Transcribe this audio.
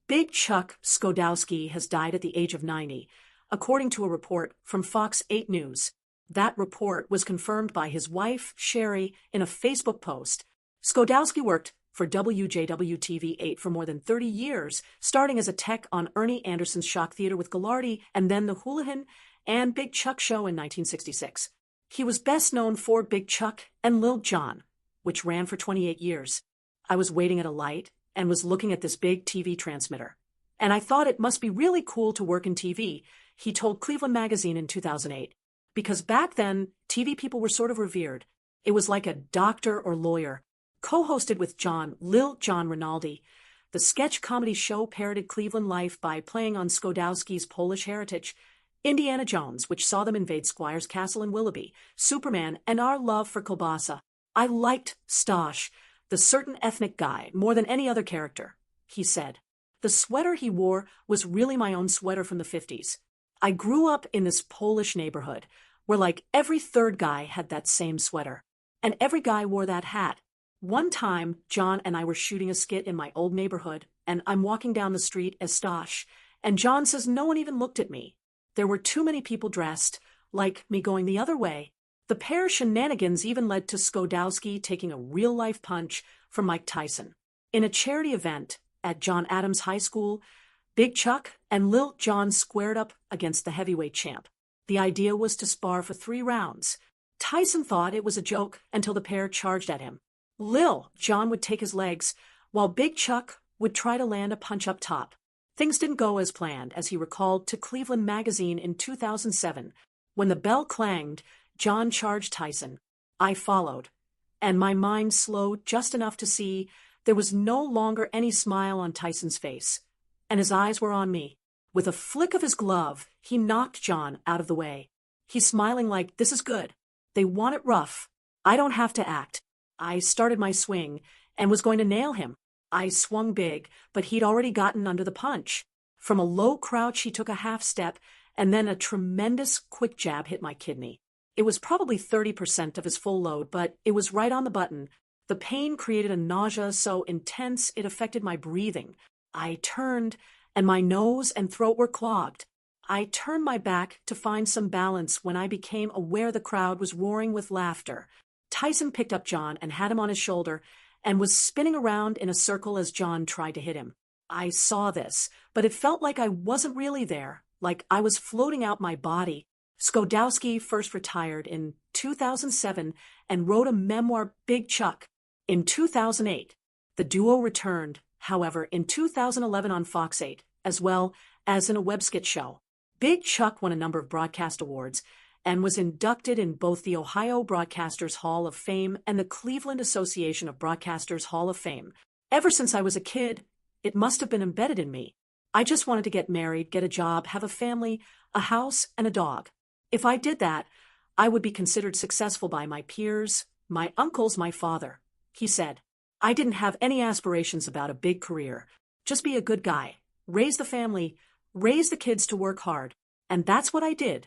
Big Chuck Schodowski has died at the age of 90, according to a report from Fox 8 News. That report was confirmed by his wife, Sherry, in a Facebook post. Schodowski worked for WJW TV8 for more than 30 years, starting as a tech on Ernie Anderson's Shock Theater with Ghoulardi and then the Hoolihan and Big Chuck show in 1966. He was best known for Big Chuck and Lil John, which ran for 28 years. I was waiting at a light and was looking at this big TV transmitter. And I thought it must be really cool to work in TV, he told Cleveland Magazine in 2008. Because back then, TV people were sort of revered. It was like a doctor or lawyer. Co-hosted with Lil John Rinaldi, the sketch comedy show parodied Cleveland life by playing on Schodowski's Polish heritage, Indiana Jones, which saw them invade Squire's castle in Willoughby, Superman, and our love for kielbasa. I liked Stosh, the certain ethnic guy, more than any other character, he said. The sweater he wore was really my own sweater from the 50s. I grew up in this Polish neighborhood, where like every third guy had that same sweater. And every guy wore that hat. One time, John and I were shooting a skit in my old neighborhood, and I'm walking down the street as Stosh, and John says no one even looked at me. There were too many people dressed, like me going the other way. The pair's shenanigans even led to Schodowski taking a real-life punch from Mike Tyson. In a charity event at John Adams High School, Big Chuck and Lil John squared up against the heavyweight champ. The idea was to spar for 3 rounds. Tyson thought it was a joke until the pair charged at him. Lil John would take his legs, while Big Chuck would try to land a punch up top. Things didn't go as planned, as he recalled to Cleveland Magazine in 2007. When the bell clanged, John charged Tyson. I followed, and my mind slowed just enough to see there was no longer any smile on Tyson's face, and his eyes were on me. With a flick of his glove, he knocked John out of the way. He's smiling like, this is good. They want it rough. I don't have to act. I started my swing and was going to nail him. I swung big, but he'd already gotten under the punch. From a low crouch, he took a half step, and then a tremendous quick jab hit my kidney. It was probably 30% of his full load, but it was right on the button. The pain created a nausea so intense it affected my breathing. I turned, and my nose and throat were clogged. I turned my back to find some balance when I became aware the crowd was roaring with laughter. Tyson picked up John and had him on his shoulder and was spinning around in a circle as John tried to hit him. I saw this, but it felt like I wasn't really there, like I was floating out my body. Schodowski first retired in 2007 and wrote a memoir, Big Chuck, in 2008. The duo returned, however, in 2011 on Fox 8, as well as in a web skit show. Big Chuck won a number of broadcast awards and was inducted in both the Ohio Broadcasters Hall of Fame and the Cleveland Association of Broadcasters Hall of Fame. Ever since I was a kid, it must have been embedded in me. I just wanted to get married, get a job, have a family, a house, and a dog. If I did that, I would be considered successful by my peers, my uncles, my father. He said, I didn't have any aspirations about a big career. Just be a good guy, raise the family, raise the kids to work hard. And that's what I did.